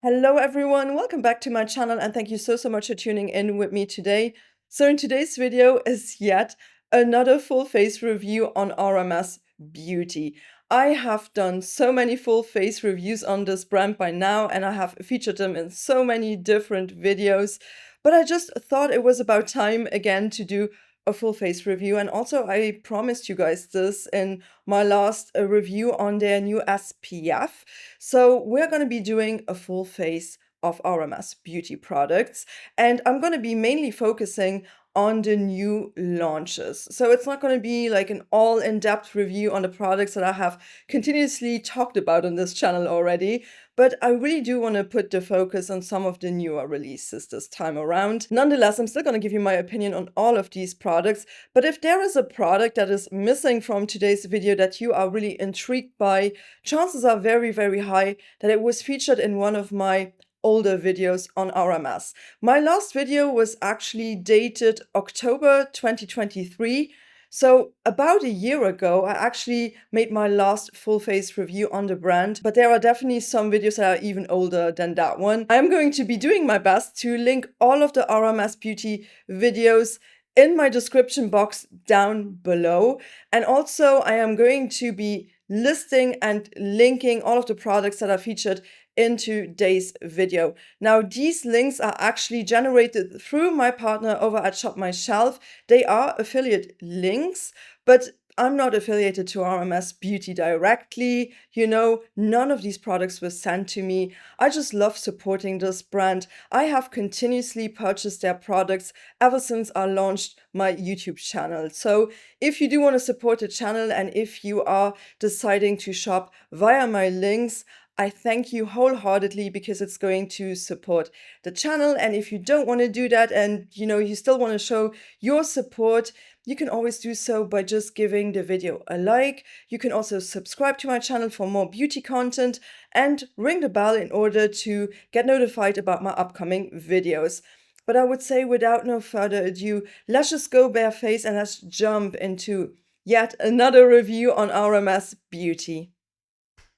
Hello everyone, welcome back to my channel and thank you so much for tuning in with me today. So in today's video is yet another full face review on RMS Beauty. I have done so many full face reviews on this brand by now and I have featured them in so many different videos, but I just thought it was about time again to do a full face review. And also I promised you guys this in my last review on their new SPF. So we're going to be doing a full face of RMS Beauty products, and I'm going to be mainly focusing on the new launches. So it's not going to be like an all in-depth review on the products that I have continuously talked about on this channel already, but I really do want to put the focus on some of the newer releases this time around. Nonetheless, I'm still going to give you my opinion on all of these products, but if there is a product that is missing from today's video that you are really intrigued by, chances are very high that it was featured in one of my older videos on RMS. My last video was actually dated October 2023. So about a year ago, I actually made my last full face review on the brand, but there are definitely some videos that are even older than that one. I'm going to be doing my best to link all of the RMS Beauty videos in my description box down below. And also I am going to be listing and linking all of the products that are featured in today's video. Now, these links are actually generated through my partner over at Shop My Shelf. They are affiliate links, but I'm not affiliated to RMS Beauty directly. You know, none of these products were sent to me. I just love supporting this brand. I have continuously purchased their products ever since I launched my YouTube channel. So if you do want to support the channel and if you are deciding to shop via my links, I thank you wholeheartedly because it's going to support the channel. And if you don't want to do that and you still want to show your support, you can always do so by just giving the video a like. You can also subscribe to my channel for more beauty content and ring the bell in order to get notified about my upcoming videos. But I would say without no further ado, let's just go barefaced and let's jump into yet another review on RMS Beauty.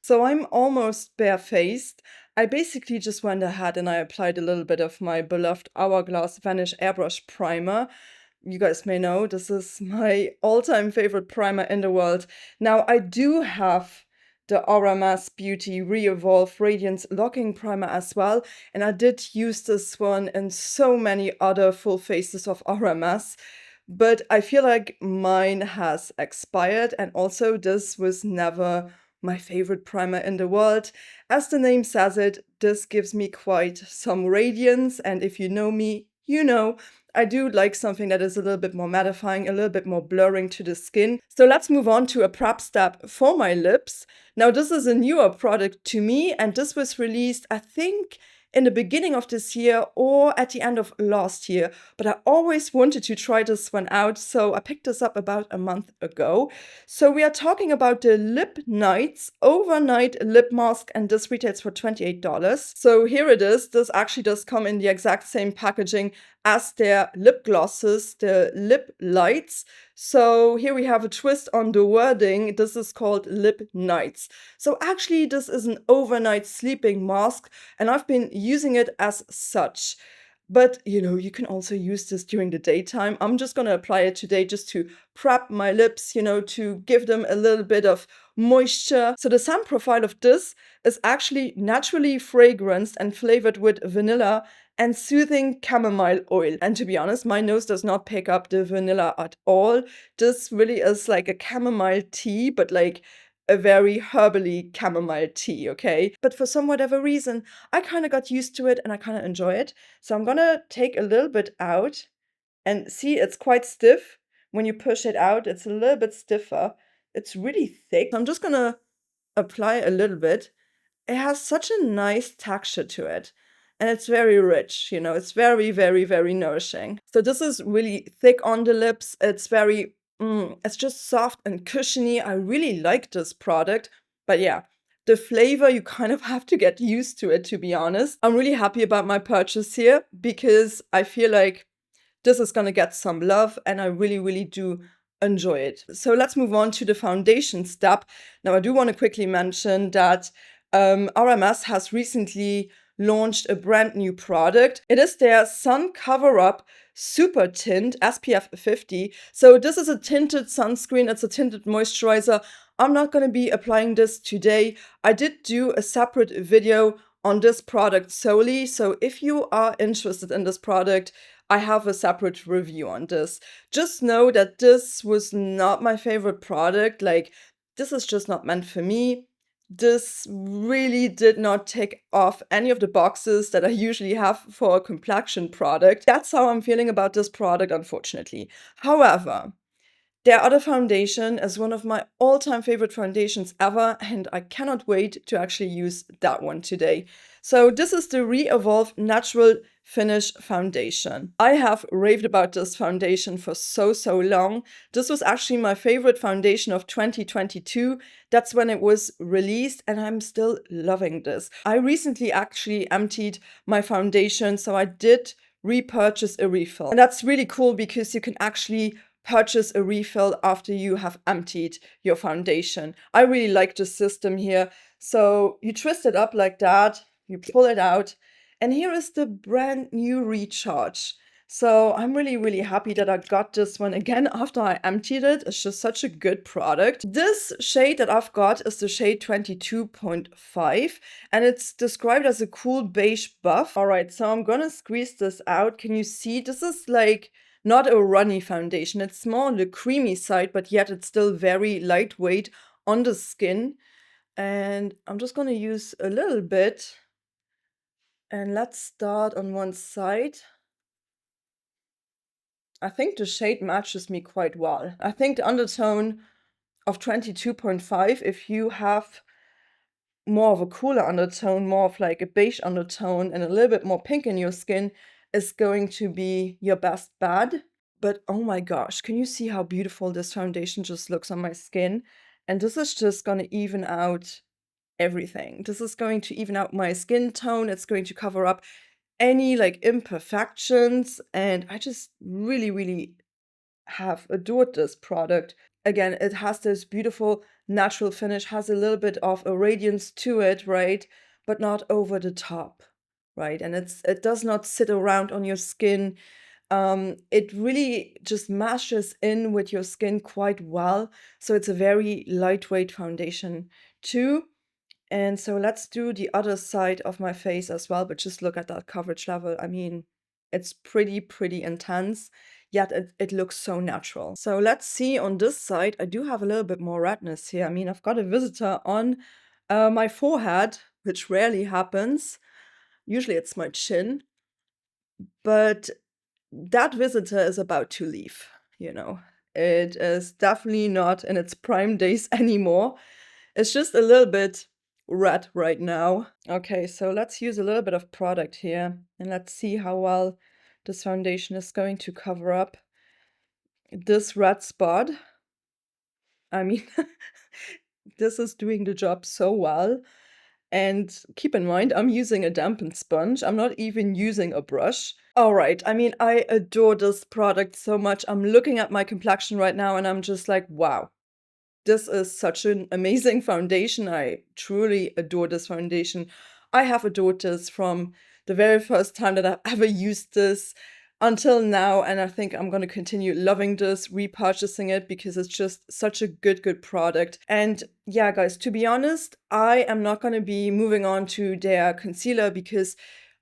So I'm almost barefaced. I basically just went ahead and I applied a little bit of my beloved Hourglass Vanish Airbrush Primer. You guys may know this is my all-time favorite primer in the world. Now, I do have the RMS Beauty Re-Evolve Radiance Locking Primer as well, and I did use this one in so many other full faces of RMS, but I feel like mine has expired, and also this was never my favorite primer in the world. As the name says it, this gives me quite some radiance, and if you know me, you know I do like something that is a little bit more mattifying, a little bit more blurring to the skin. So let's move on to a prep step for my lips. Now this is a newer product to me and this was released, I think, in the beginning of this year or at the end of last year, but I always wanted to try this one out, so I picked this up about a month ago. So we are talking about the Lip Nights Overnight Lip Mask, and this retails for $28. So here it is. This actually does come in the exact same packaging as their lip glosses, the Lip Lights. So here we have a twist on the wording. This is called Lip Nights. So actually this is an overnight sleeping mask and I've been using it as such. But you can also use this during the daytime. I'm just going to apply it today just to prep my lips, to give them a little bit of moisture. So the scent profile of this is actually naturally fragranced and flavored with vanilla and soothing chamomile oil. And to be honest, my nose does not pick up the vanilla at all. This really is like a chamomile tea, but like a very herbally chamomile tea, okay? But for some whatever reason, I kind of got used to it and I kind of enjoy it. So I'm gonna take a little bit out and see, it's quite stiff. When you push it out, it's a little bit stiffer. It's really thick. I'm just gonna apply a little bit. It has such a nice texture to it. And it's very rich, it's very nourishing. So this is really thick on the lips. It's very, it's just soft and cushiony. I really like this product. But yeah, the flavor, you kind of have to get used to it, to be honest. I'm really happy about my purchase here because I feel like this is gonna get some love and I really do enjoy it. So let's move on to the foundation step. Now I do want to quickly mention that RMS has recently launched a brand new product. It is their Sun Cover Up Super Tint SPF 50. So this is a tinted sunscreen. It's a tinted moisturizer. I'm not going to be applying this today. I did do a separate video on this product solely. So if you are interested in this product, I have a separate review on this. Just know that this was not my favorite product. Like, this is just not meant for me. This really did not tick off any of the boxes that I usually have for a complexion product. That's how I'm feeling about this product, unfortunately. However, their other foundation is one of my all-time favorite foundations ever, and I cannot wait to actually use that one today. So this is the Re-Evolve Natural Finish Foundation. I have raved about this foundation for so long. This was actually my favorite foundation of 2022. That's when it was released, and I'm still loving this. I recently actually emptied my foundation, so I did repurchase a refill. And that's really cool because you can actually purchase a refill after you have emptied your foundation. I really like the system here. So you twist it up like that, you pull it out, and here is the brand new recharge. So I'm really happy that I got this one again after I emptied it. It's just such a good product. This shade that I've got is the shade 22.5, and it's described as a cool beige buff. All right, so I'm gonna squeeze this out. Can you see? This is like not a runny foundation. It's more on the creamy side, but yet it's still very lightweight on the skin. And I'm just going to use a little bit. And let's start on one side. I think the shade matches me quite well. I think the undertone of 22.5, if you have more of a cooler undertone, more of like a beige undertone and a little bit more pink in your skin, is going to be your best bet. But oh my gosh, can you see how beautiful this foundation just looks on my skin? And this is just going to even out everything. This is going to even out my skin tone. It's going to cover up any like imperfections. And I just really have adored this product. Again, it has this beautiful natural finish, has a little bit of a radiance to it, right? But not over the top, right? And it does not sit around on your skin. It really just mashes in with your skin quite well. So it's a very lightweight foundation too. And so let's do the other side of my face as well, but just look at that coverage level. I mean, it's pretty intense, yet it looks so natural. So let's see on this side, I do have a little bit more redness here. I mean, I've got a visitor on my forehead, which rarely happens. Usually it's my chin, but that visitor is about to leave, you know. It is definitely not in its prime days anymore. It's just a little bit red right now. Okay, so let's use a little bit of product here and let's see how well this foundation is going to cover up this red spot. I mean, this is doing the job so well. And keep in mind, I'm using a dampened sponge. I'm not even using a brush. All right, I mean, I adore this product so much. I'm looking at my complexion right now and I'm just like, wow. This is such an amazing foundation. I truly adore this foundation. I have adored this from the very first time that I've ever used this until now, and I think I'm going to continue loving this, repurchasing it, because it's just such a good product. And yeah, guys, to be honest, I am not going to be moving on to their concealer because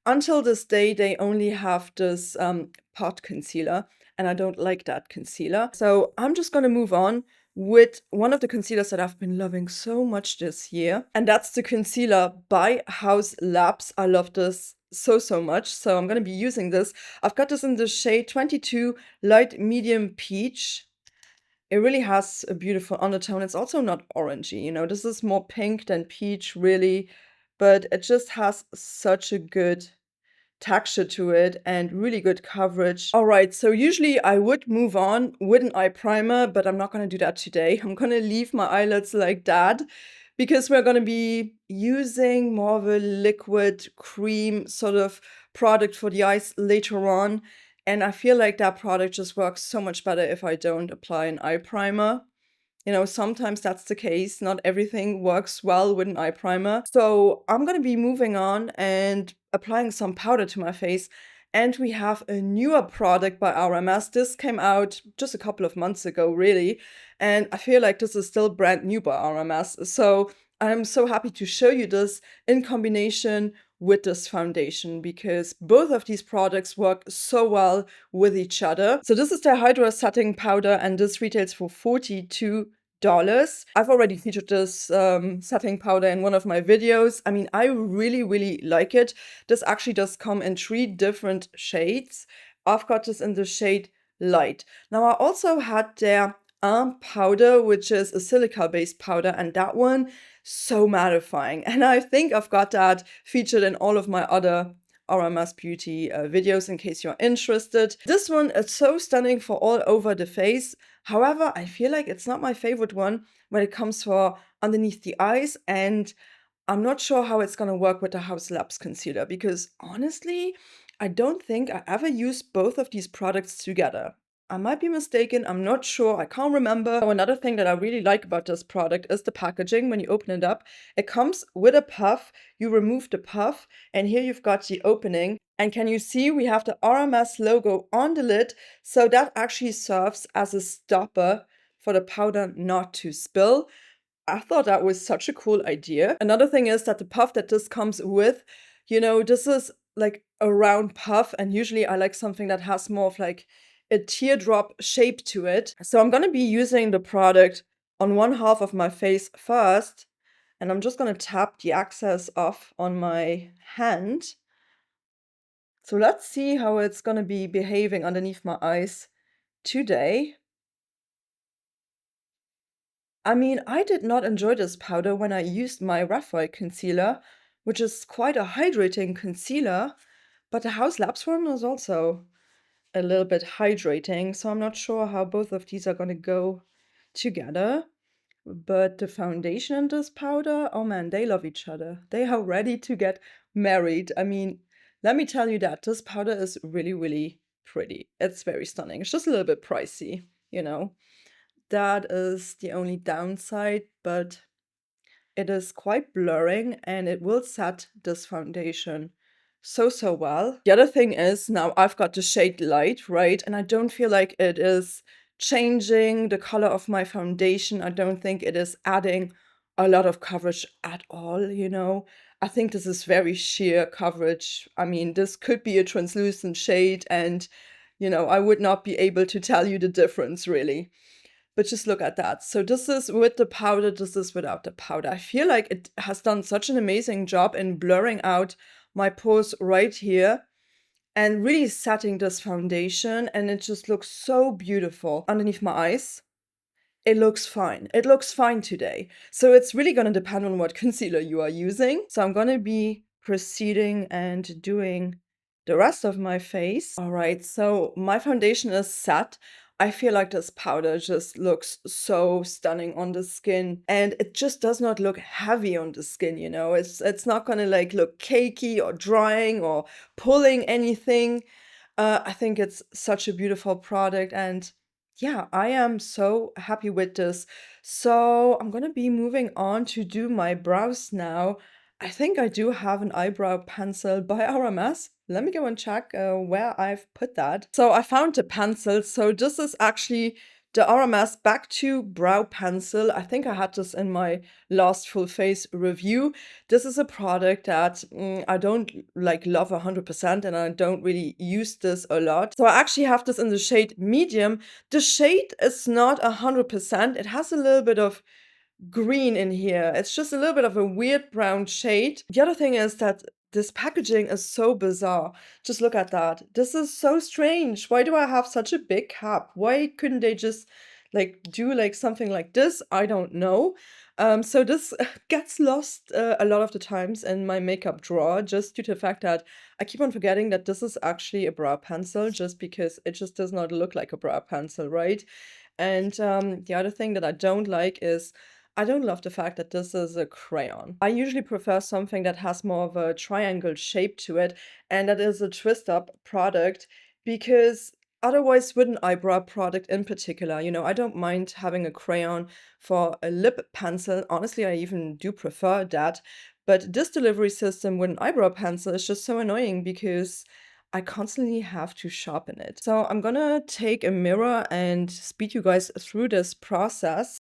until this day, they only have this pot concealer, and I don't like that concealer. So I'm just going to move on with one of the concealers that I've been loving so much this year. And that's the concealer by House Labs. I love this so much. So I'm going to be using this. I've got this in the shade 22 Light Medium Peach. It really has a beautiful undertone. It's also not orangey, you know. This is more pink than peach, really. But it just has such a good texture to it and really good coverage. All right, so usually I would move on with an eye primer, but I'm not going to do that today. I'm going to leave my eyelids like that because we're going to be using more of a liquid cream sort of product for the eyes later on. And I feel like that product just works so much better if I don't apply an eye primer. You know, sometimes that's the case. Not everything works well with an eye primer. So I'm gonna be moving on and applying some powder to my face. And we have a newer product by RMS. This came out just a couple of months ago, really. And I feel like this is still brand new by RMS. So I'm so happy to show you this in combination with this foundation because both of these products work so well with each other. So this is the Hydra Setting Powder and this retails for $42. I've already featured this setting powder in one of my videos. I mean, I really, really like it. This actually does come in 3 different shades. I've got this in the shade Light. Now, I also had their powder, which is a silica-based powder, and that one, so mattifying. And I think I've got that featured in all of my other RMS Beauty videos in case you're interested. This one is so stunning for all over the face. However, I feel like it's not my favorite one when it comes for underneath the eyes, and I'm not sure how it's gonna work with the House Labs concealer because honestly, I don't think I ever used both of these products together. I might be mistaken, I'm not sure, I can't remember. Oh, another thing that I really like about this product is the packaging. When you open it up, it comes with a puff. You remove the puff, and here you've got the opening. And can you see we have the RMS logo on the lid, so that actually serves as a stopper for the powder not to spill. I thought that was such a cool idea. Another thing is that the puff that this comes with, you know, this is like a round puff, and usually I like something that has more of like a teardrop shape to it. So I'm gonna be using the product on one half of my face first, and I'm just gonna tap the excess off on my hand. So let's see how it's gonna be behaving underneath my eyes today. I mean, I did not enjoy this powder when I used my Raphael concealer, which is quite a hydrating concealer, but the House Labs one is also a little bit hydrating, so I'm not sure how both of these are gonna go together. But the foundation and this powder, oh man, they love each other. They are ready to get married. I mean, let me tell you that this powder is really, really pretty. It's very stunning. It's just a little bit pricey, you know. That is the only downside, but it is quite blurring and it will set this foundation so, so well. The other thing is now I've got the shade Light, right? And I don't feel like it is changing the color of my foundation. I don't think it is adding a lot of coverage at all, you know? I think this is very sheer coverage. I mean, this could be a translucent shade and, you know, I would not be able to tell you the difference really. But just look at that. So this is with the powder, this is without the powder. I feel like it has done such an amazing job in blurring out my pores right here and really setting this foundation, and it just looks so beautiful underneath my eyes. It looks fine. It looks fine today. So it's really going to depend on what concealer you are using. So I'm going to be proceeding and doing the rest of my face. All right, so my foundation is set. I feel like this powder just looks so stunning on the skin, and it just does not look heavy on the skin, you know. It's not going to like look cakey or drying or pulling anything. I think it's such a beautiful product, and yeah, I am so happy with this. So I'm gonna be moving on to do my brows now. I think I do have an eyebrow pencil by RMS. Let me go and check where I've put that. So I found the pencil. So this is actually the RMS Back to Brow Pencil. I think I had this in my last full face review. This is a product that I don't like love 100%, and I don't really use this a lot. So I actually have this in the shade medium. The shade is not 100%. It has a little bit of green in here. It's just a little bit of a weird brown shade. The other thing is that this packaging is so bizarre. Just look at that. This is so strange. Why do I have such a big cap? Why couldn't they just like do like something like this? I don't know. So this gets lost a lot of the times in my makeup drawer just due to the fact that I keep on forgetting that this is actually a brow pencil just because it just does not look like a brow pencil, right? And the other thing that I don't like is I don't love the fact that this is a crayon. I usually prefer something that has more of a triangle shape to it, and that is a twist up product because Otherwise, with an eyebrow product in particular, I don't mind having a crayon for a lip pencil. Honestly, I even do prefer that. But this delivery system with an eyebrow pencil is just so annoying because I constantly have to sharpen it. So I'm gonna take a mirror and speed you guys through this process.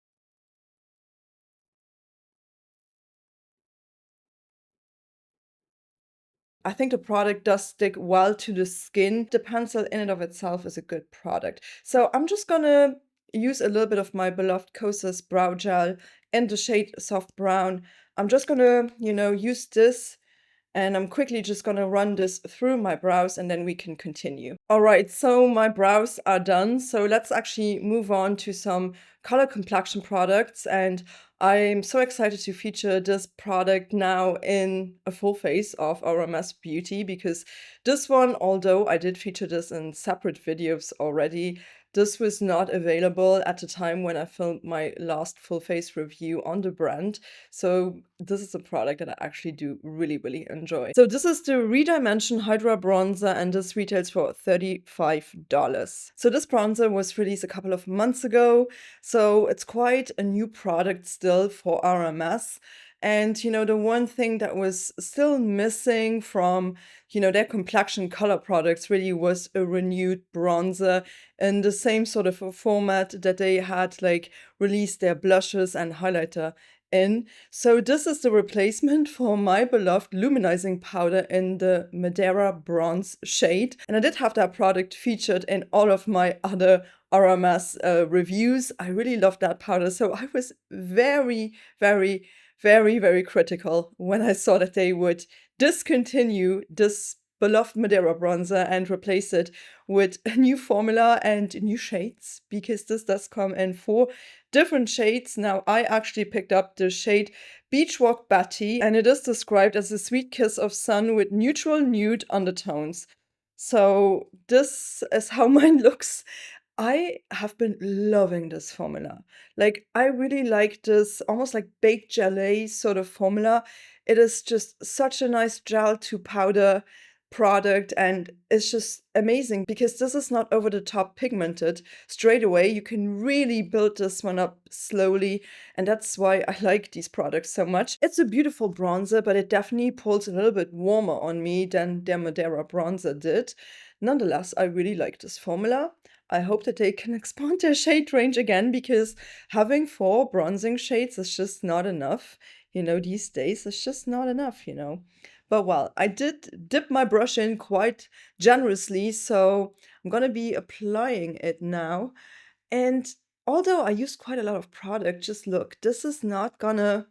I think the product does stick well to the skin. The pencil in and of itself is a good product. So I'm just gonna use a little bit of my beloved Kosas brow gel in the shade soft brown. I'm just gonna, use this, and I'm quickly just gonna run this through my brows and then we can continue. All right, so my brows are done. So let's actually move on to some color complexion products. And I'm so excited to feature this product now in a full face of RMS Beauty, because this one, although I did feature this in separate videos already, this was not available at the time when I filmed my last full face review on the brand. So this is a product that I actually do really, really enjoy. So this is the Redimension Hydra Bronzer, and this retails for $35. So this bronzer was released a couple of months ago, so it's quite a new product still for RMS. And the one thing that was still missing from their complexion color products really was a renewed bronzer in the same sort of a format that they had like released their blushes and highlighter in. So this is the replacement for my beloved luminizing powder in the Madeira bronze shade. And I did have that product featured in all of my other RMS reviews. I really love that powder. So I was very, very, very, very critical when I saw that they would discontinue this beloved Madeira bronzer and replace it with a new formula and new shades, because this does come in 4 different shades. Now, I actually picked up the shade Beach Walk Betty, and it is described as a sweet kiss of sun with neutral nude undertones. So this is how mine looks. I have been loving this formula. Like, I really like this almost like baked gelée sort of formula. It is just such a nice gel to powder product, and it's just amazing because this is not over the top pigmented straight away. You can really build this one up slowly, and that's why I like these products so much. It's a beautiful bronzer, but it definitely pulls a little bit warmer on me than their Madeira bronzer did. Nonetheless, I really like this formula. I hope that they can expand their shade range again, because having 4 bronzing shades is just not enough. These days it's just not enough. But well, I did dip my brush in quite generously, so I'm gonna be applying it now. And although I used quite a lot of product, just look, this is not gonna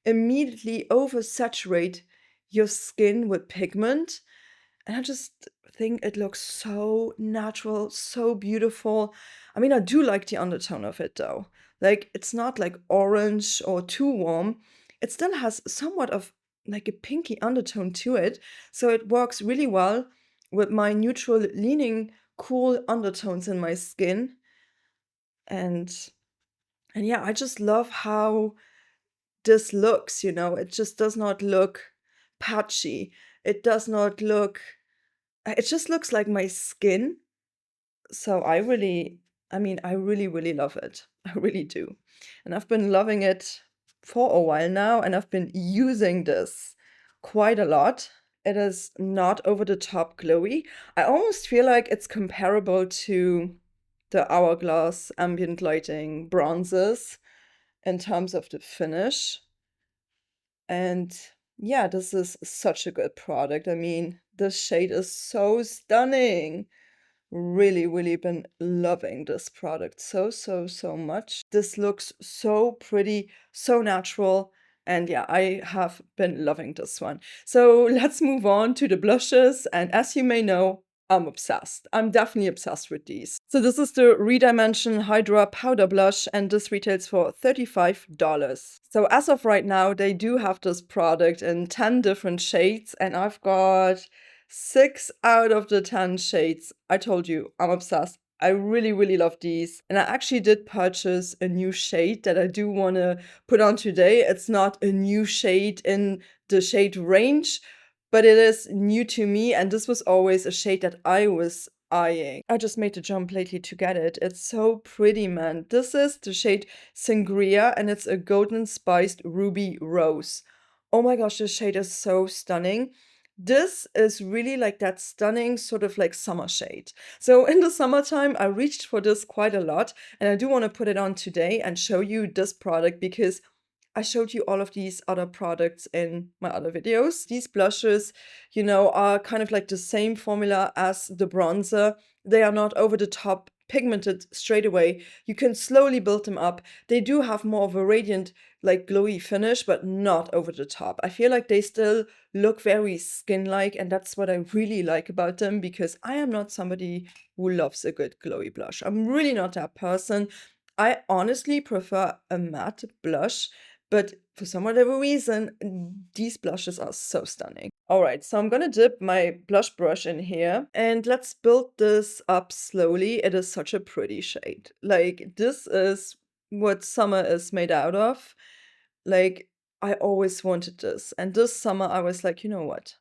immediately oversaturate your skin with pigment. And I just think it looks so natural, so beautiful. I mean, I do like the undertone of it though. Like, it's not like orange or too warm. It still has somewhat of like a pinky undertone to it. So it works really well with my neutral leaning cool undertones in my skin. And yeah, I just love how this looks. It just does not look patchy. It does not look it just looks like my skin. So I really, really love it. I really do. And I've been loving it for a while now, and I've been using this quite a lot. It is not over the top glowy. I almost feel like it's comparable to the Hourglass ambient lighting bronzes in terms of the finish. And yeah, this is such a good product. I mean, this shade is so stunning. Really, really been loving this product so, so, so much. This looks so pretty, so natural. And yeah, I have been loving this one. So let's move on to the blushes. And as you may know, I'm obsessed. I'm definitely obsessed with these. So this is the Redimension Hydra Powder Blush, and this retails for $35. So as of right now, they do have this product in 10 different shades, and I've got 6 out of the 10 shades. I told you, I'm obsessed. I really, really love these. And I actually did purchase a new shade that I do want to put on today. It's not a new shade in the shade range, but it is new to me. And this was always a shade that I was eyeing. I just made the jump lately to get it. It's so pretty, man. This is the shade Sangria, and it's a golden spiced ruby rose. Oh my gosh, this shade is so stunning. This is really like that stunning sort of like summer shade. So in the summertime, I reached for this quite a lot, and I do want to put it on today and show you this product because I showed you all of these other products in my other videos. These blushes, you know, are kind of like the same formula as the bronzer. They are not over the top pigmented straight away. You can slowly build them up. They do have more of a radiant, like glowy finish, but not over the top. I feel like they still look very skin-like, and that's what I really like about them because I am not somebody who loves a good glowy blush. I'm really not that person. I honestly prefer a matte blush, but for some whatever reason, these blushes are so stunning. All right, so I'm gonna dip my blush brush in here and let's build this up slowly. It is such a pretty shade. Like, this is what summer is made out of. Like, I always wanted this. And this summer, I was like, you know what?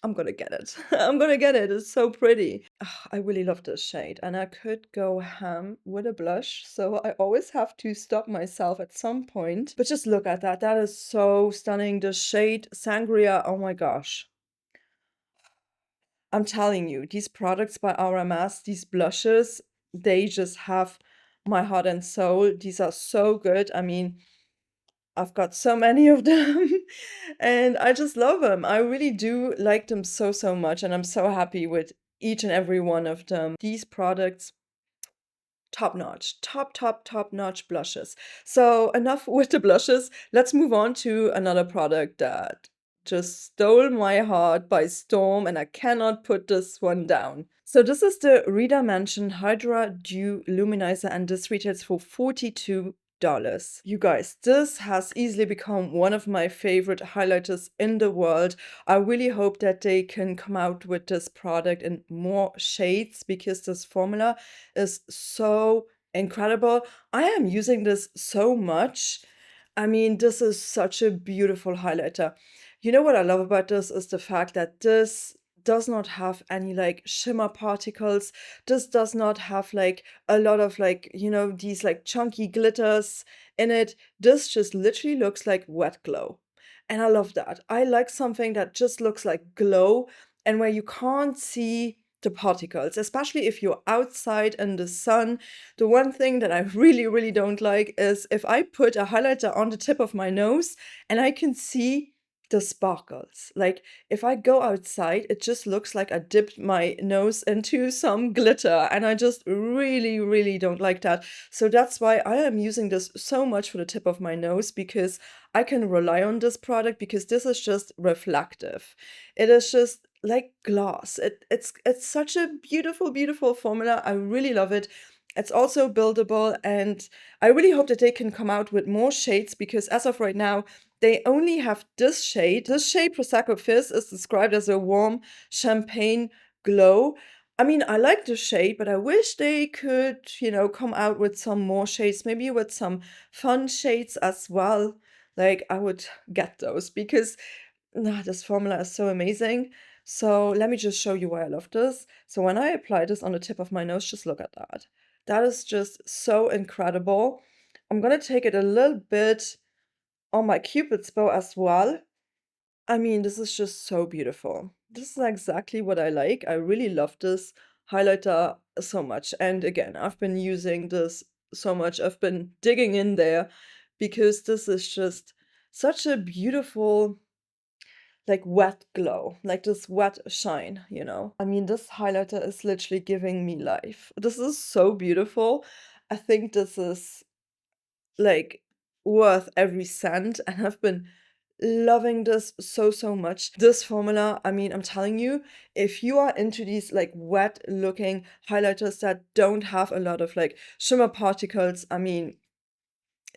I'm gonna get it. I'm gonna get it. It's so pretty. Ah, I really love this shade, and I could go ham with a blush, so I always have to stop myself at some point. But just look at that. That is so stunning. The shade Sangria, oh my gosh. I'm telling you, these products by RMS, these blushes, they just have my heart and soul. These are so good. I mean, I've got so many of them and I just love them. I really do like them so, so much. And I'm so happy with each and every one of them. These products, top notch, top notch blushes. So enough with the blushes. Let's move on to another product that just stole my heart by storm, and I cannot put this one down. So this is the Rita Mansion Hydra Dew Luminizer, and this retails for $42. You guys, this has easily become one of my favorite highlighters in the world. I really hope that they can come out with this product in more shades because this formula is so incredible. I am using this so much. I mean, this is such a beautiful highlighter. You know what I love about this is the fact that this does not have any like shimmer particles. This does not have like a lot of like, you know, these like chunky glitters in it. This just literally looks like wet glow. And I love that. I like something that just looks like glow and where you can't see the particles, especially if you're outside in the sun. The one thing that I really, really don't like is if I put a highlighter on the tip of my nose and I can see the sparkles. Like, if I go outside, it just looks like I dipped my nose into some glitter, and I just really, really don't like that. So that's why I am using this so much for the tip of my nose, because I can rely on this product because this is just reflective. It is just like glass. It's such a beautiful, beautiful formula. I really love it. It's also buildable, and I really hope that they can come out with more shades because as of right now, they only have this shade. This shade, Prosecco Fizz, is described as a warm champagne glow. I mean, I like the shade, but I wish they could, you know, come out with some more shades, maybe with some fun shades as well. Like, I would get those because this formula is so amazing. So let me just show you why I love this. So when I apply this on the tip of my nose, just look at that. That is just so incredible. I'm gonna take it a little bit on my Cupid's bow as well. I mean, this is just so beautiful. This is exactly what I like. I really love this highlighter so much. And again, I've been using this so much. I've been digging in there because this is just such a beautiful, like wet glow, like this wet shine, you know? I mean, this highlighter is literally giving me life. This is so beautiful. I think this is like worth every cent, and I've been loving this so, so much. This formula, I mean, I'm telling you, if you are into these like wet looking highlighters that don't have a lot of like shimmer particles, I mean,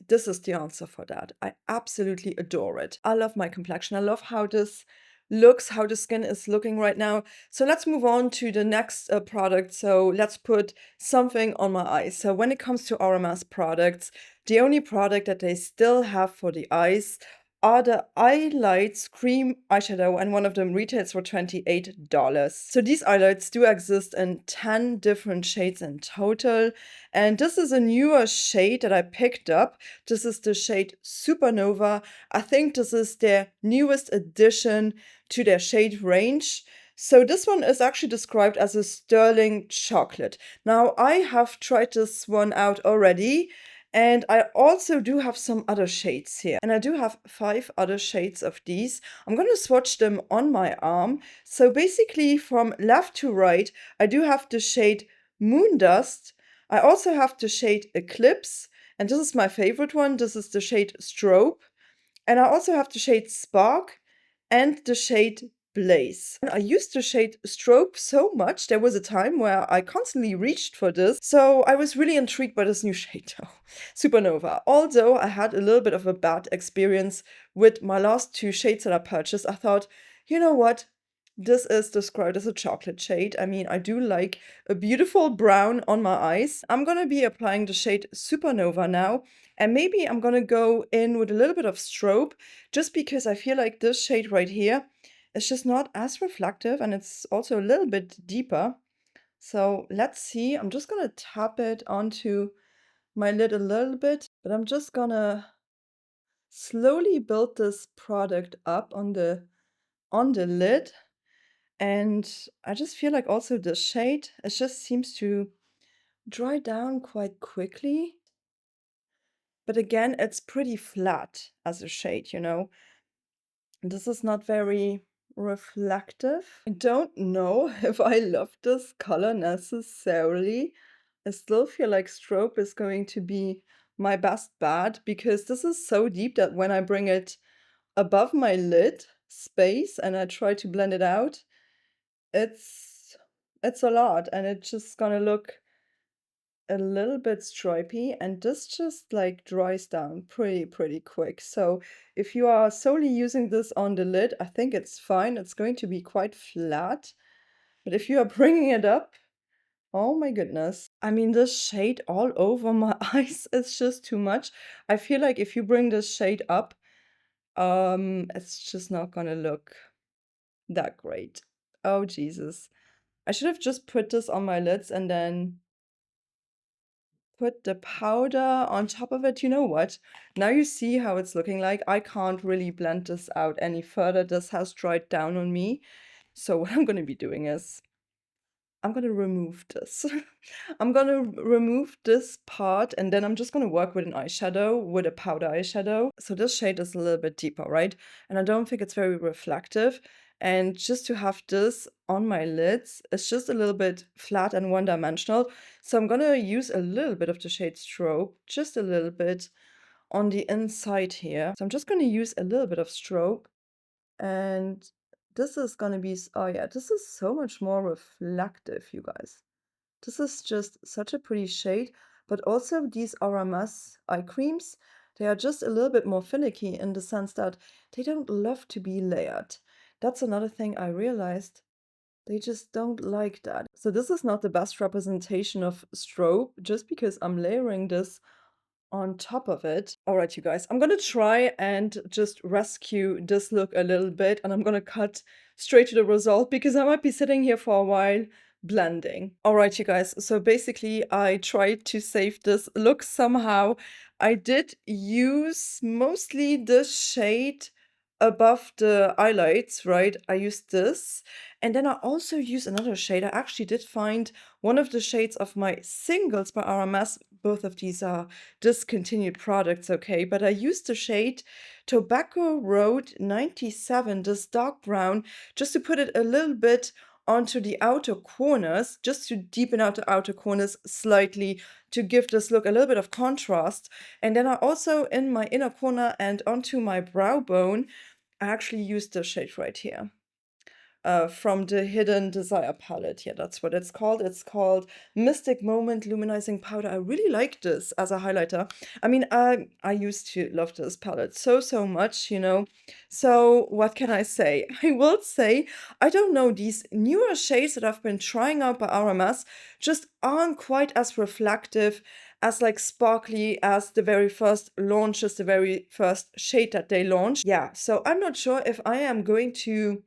this is the answer for that. I absolutely adore it. I love my complexion. I love how this looks, how the skin is looking right now. So let's move on to the next product. So let's put something on my eyes. So when it comes to RMS products, the only product that they still have for the eyes are the Eyelights Cream Eyeshadow, and one of them retails for $28. So these highlights do exist in 10 different shades in total, and this is a newer shade that I picked up. This is the shade Supernova. I think this is their newest addition to their shade range. So this one is actually described as a sterling chocolate. Now, I have tried this one out already, and I also do have some other shades here. And I do have 5 other shades of these. I'm going to swatch them on my arm. So basically from left to right, I do have the shade Moondust. I also have the shade Eclipse. And this is my favorite one. This is the shade Strobe. And I also have the shade Spark and the shade Blaze. I used the shade Strobe so much, there was a time where I constantly reached for this, so I was really intrigued by this new shade though, Supernova. Although I had a little bit of a bad experience with my last 2 shades that I purchased, I thought, you know what? This is described as a chocolate shade. I mean, I do like a beautiful brown on my eyes. I'm gonna be applying the shade Supernova now, and maybe I'm gonna go in with a little bit of Strobe, just because I feel like this shade right here is just not as reflective, and it's also a little bit deeper. So let's see. I'm just gonna tap it onto my lid a little bit, but I'm just gonna slowly build this product up on the lid. And I just feel like also the shade, it just seems to dry down quite quickly. But again, it's pretty flat as a shade, you know. This is not very reflective. I don't know if I love this color necessarily. I still feel like Strobe is going to be my best bet, because this is so deep that when I bring it above my lid space and I try to blend it out, it's a lot, and it's just gonna look a little bit stripy, and this just like dries down pretty quick. So if you are solely using this on the lid, I think it's fine. It's going to be quite flat. But if you are bringing it up, oh my goodness. I mean, this shade all over my eyes is just too much. I feel like if you bring this shade up, it's just not gonna look that great. Oh Jesus. I should have just put this on my lids and then put the powder on top of it. You know what? Now you see how it's looking like. I can't really blend this out any further. This has dried down on me. So what I'm going to be doing is I'm going to remove this. I'm going to remove this part, and then I'm just going to work with an eyeshadow, with a powder eyeshadow. So this shade is a little bit deeper, right? And I don't think it's very reflective. And just to have this on my lids, it's just a little bit flat and one-dimensional. So I'm going to use a little bit of the shade Strobe, just a little bit on the inside here. So I'm just going to use a little bit of Strobe, and this is gonna be, oh yeah, this is so much more reflective, you guys. This is just such a pretty shade, but also these RMS eye creams, they are just a little bit more finicky in the sense that they don't love to be layered. That's another thing I realized. They just don't like that. So this is not the best representation of Strobe, just because I'm layering this on top of it. All right, you guys, I'm gonna try and just rescue this look a little bit, and I'm gonna cut straight to the result because I might be sitting here for a while blending. All right, you guys, so basically I tried to save this look somehow. I did use mostly the shade above the highlights, right? I used this, and then I also used another shade. I actually did find one of the shades of my singles by RMS. Both of these are discontinued products, okay? But I used the shade Tobacco Road 97, this dark brown, just to put it a little bit onto the outer corners, just to deepen out the outer corners slightly, to give this look a little bit of contrast. And then I also, in my inner corner and onto my brow bone, I actually used the shade right here. From the Hidden Desire palette. Yeah, that's what it's called. It's called Mystic Moment Luminizing Powder. I really like this as a highlighter. I mean, I used to love this palette so much, you know. So what can I say? I will say, I don't know, these newer shades that I've been trying out by RMS just aren't quite as reflective as like sparkly as the very first launches, the very first shade that they launched. Yeah, so I'm not sure if I am going to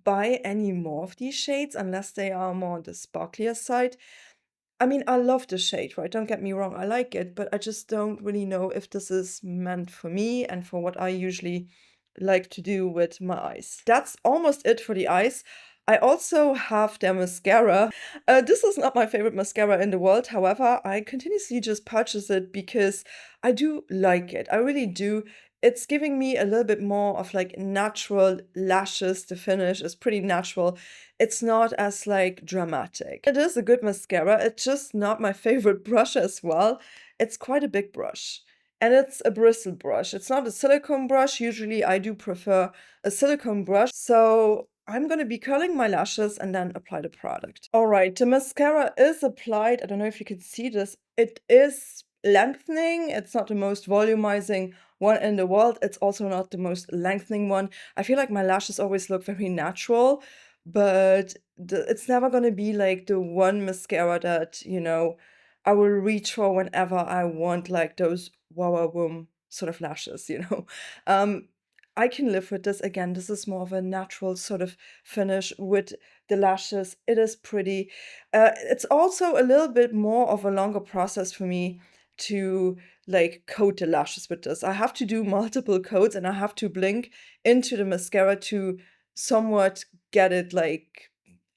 buy any more of these shades unless they are more on the sparklier side. I mean, I love the shade, right? Don't get me wrong, I like it, but I just don't really know if this is meant for me and for what I usually like to do with my eyes. That's almost it for the eyes. I also have their mascara. This is not my favorite mascara in the world. However, I continuously just purchase it because I do like it. I really do. It's giving me a little bit more of like natural lashes. The finish is pretty natural. It's not as like dramatic. It is a good mascara. It's just not my favorite brush as well. It's quite a big brush. And it's a bristle brush. It's not a silicone brush. Usually I do prefer a silicone brush. So I'm going to be curling my lashes and then apply the product. All right, the mascara is applied. I don't know if you can see this. It is lengthening. It's not the most volumizing one in the world. It's also not the most lengthening one. I feel like my lashes always look very natural, but it's never going to be like the one mascara that, you know, I will reach for whenever I want like those wow wow boom sort of lashes, you know. Um, I can live with this. Again, this is more of a natural sort of finish with the lashes. It is pretty. It's also a little bit more of a longer process for me to like coat the lashes with this. I have to do multiple coats and I have to blink into the mascara to somewhat get it like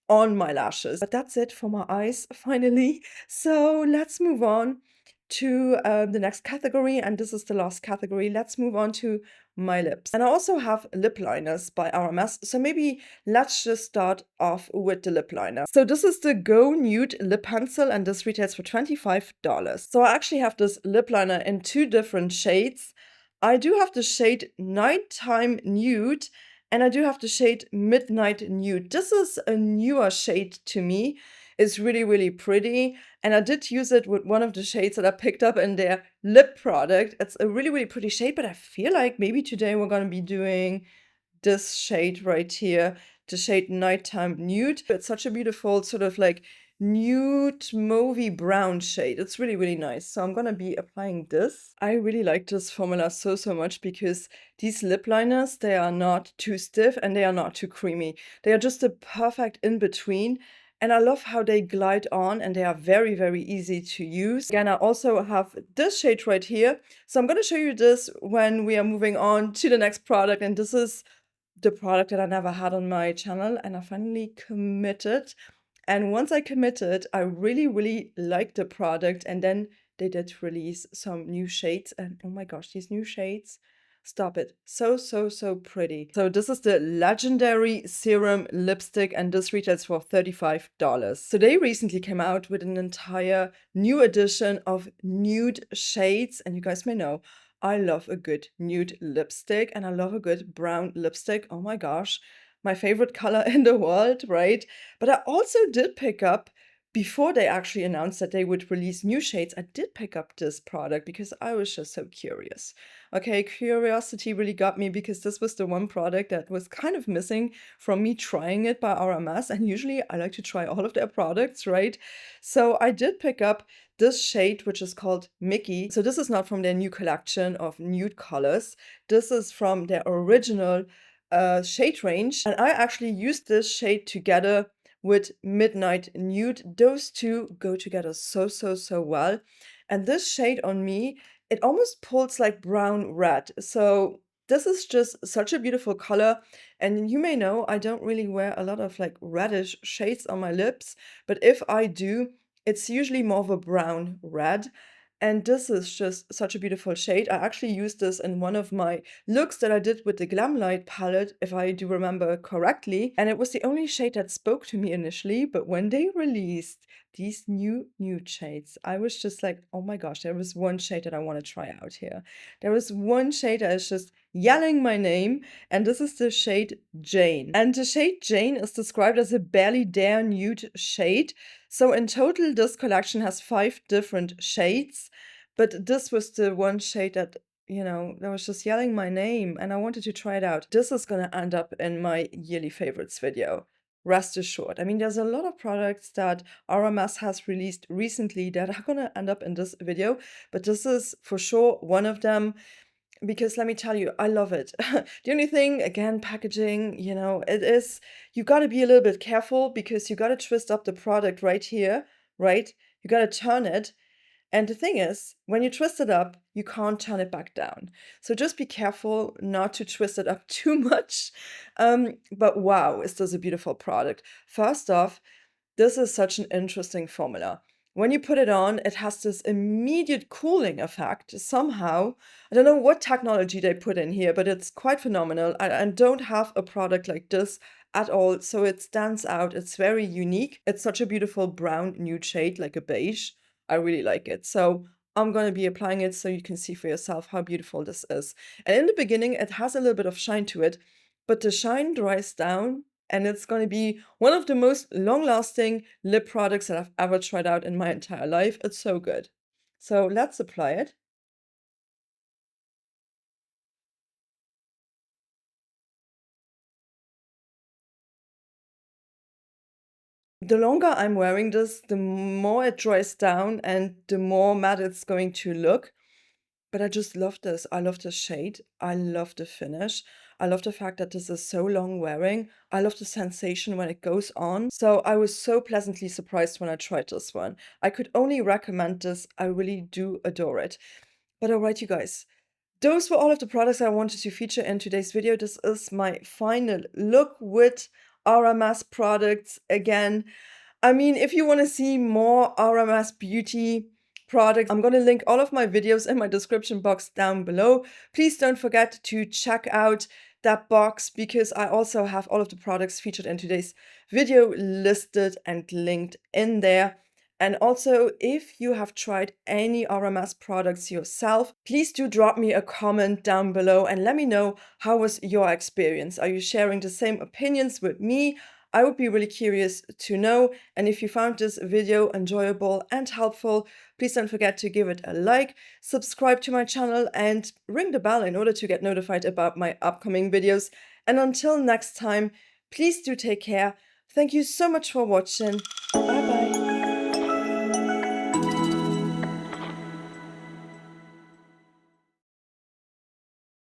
on my lashes. But that's it for my eyes finally. So let's move on to the next category, and this is the last category. Let's move on to my lips. And I also have lip liners by RMS, so maybe let's just start off with the lip liner. So this is the Go Nude Lip Pencil, and this retails for $25. So I actually have this lip liner in two different shades. I do have the shade Nighttime Nude, and I do have the shade Midnight Nude. This is a newer shade to me. It's really, really pretty. And I did use it with one of the shades that I picked up in their lip product. It's a really, really pretty shade, but I feel like maybe today we're going to be doing this shade right here, the shade Nighttime Nude. It's such a beautiful sort of like nude mauvey brown shade. It's really, really nice. So I'm gonna be applying this. I really like this formula so, so much because these lip liners, they are not too stiff and they are not too creamy. They are just a perfect in between. And I love how they glide on and they are very, very easy to use. Again, I also have this shade right here. So I'm going to show you this when we are moving on to the next product. And this is the product that I never had on my channel. And I finally committed. And once I committed, I really, really liked the product. And then they did release some new shades. And oh my gosh, these new shades. Stop it. So, so, so pretty. So this is the Legendary Serum Lipstick, and this retails for $35. So they recently came out with an entire new edition of nude shades. And you guys may know, I love a good nude lipstick and I love a good brown lipstick. Oh my gosh, my favorite color in the world, right? But I also did pick up, before they actually announced that they would release new shades, I did pick up this product because I was just so curious. Okay, curiosity really got me because this was the one product that was kind of missing from me trying it by RMS. And usually I like to try all of their products, right? So I did pick up this shade, which is called Mickey. So this is not from their new collection of nude colors. This is from their original shade range. And I actually used this shade together with Midnight Nude. Those two go together so, so, so well. And this shade on me, it almost pulls like brown red. So this is just such a beautiful color. And you may know I don't really wear a lot of like reddish shades on my lips, but if I do, it's usually more of a brown red. And this is just such a beautiful shade. I actually used this in one of my looks that I did with the Glamlight palette, if I do remember correctly. And it was the only shade that spoke to me initially. But when they released these new nude shades, I was just like, oh my gosh, there was one shade that I want to try out here. There was one shade that is just yelling my name, and this is the shade Jane. And the shade Jane is described as a barely dare nude shade. So in total, this collection has 5 different shades, but this was the one shade that, you know, that was just yelling my name and I wanted to try it out. This is gonna end up in my yearly favorites video. rest assured. I mean, there's a lot of products that RMS has released recently that are gonna end up in this video, but this is for sure one of them because let me tell you, I love it. The only thing, again, packaging, it is, you gotta be a little bit careful because you gotta twist up the product right here, right? You gotta turn it. And the thing is, when you twist it up, you can't turn it back down. So just be careful not to twist it up too much. But wow, is this a beautiful product. First off, this is such an interesting formula. When you put it on, it has this immediate cooling effect somehow. I don't know what technology they put in here, but it's quite phenomenal. I don't have a product like this at all, so it stands out. It's very unique. It's such a beautiful brown nude shade, like a beige. I really like it. So I'm going to be applying it so you can see for yourself how beautiful this is. And in the beginning, it has a little bit of shine to it, but the shine dries down and it's going to be one of the most long-lasting lip products that I've ever tried out in my entire life. It's so good. So let's apply it. The longer I'm wearing this, the more it dries down and the more matte it's going to look. But I just love this. I love the shade. I love the finish. I love the fact that this is so long wearing. I love the sensation when it goes on. So I was so pleasantly surprised when I tried this one. I could only recommend this. I really do adore it. But all right, you guys. Those were all of the products I wanted to feature in today's video. This is my final look with RMS products again. I mean, if you want to see more RMS Beauty products, I'm going to link all of my videos in my description box down below. Please don't forget to check out that box because I also have all of the products featured in today's video listed and linked in there. And also, if you have tried any RMS products yourself, please do drop me a comment down below and let me know how was your experience. Are you sharing the same opinions with me? I would be really curious to know. And if you found this video enjoyable and helpful, please don't forget to give it a like, subscribe to my channel, and ring the bell in order to get notified about my upcoming videos. And until next time, please do take care. Thank you so much for watching. Bye bye.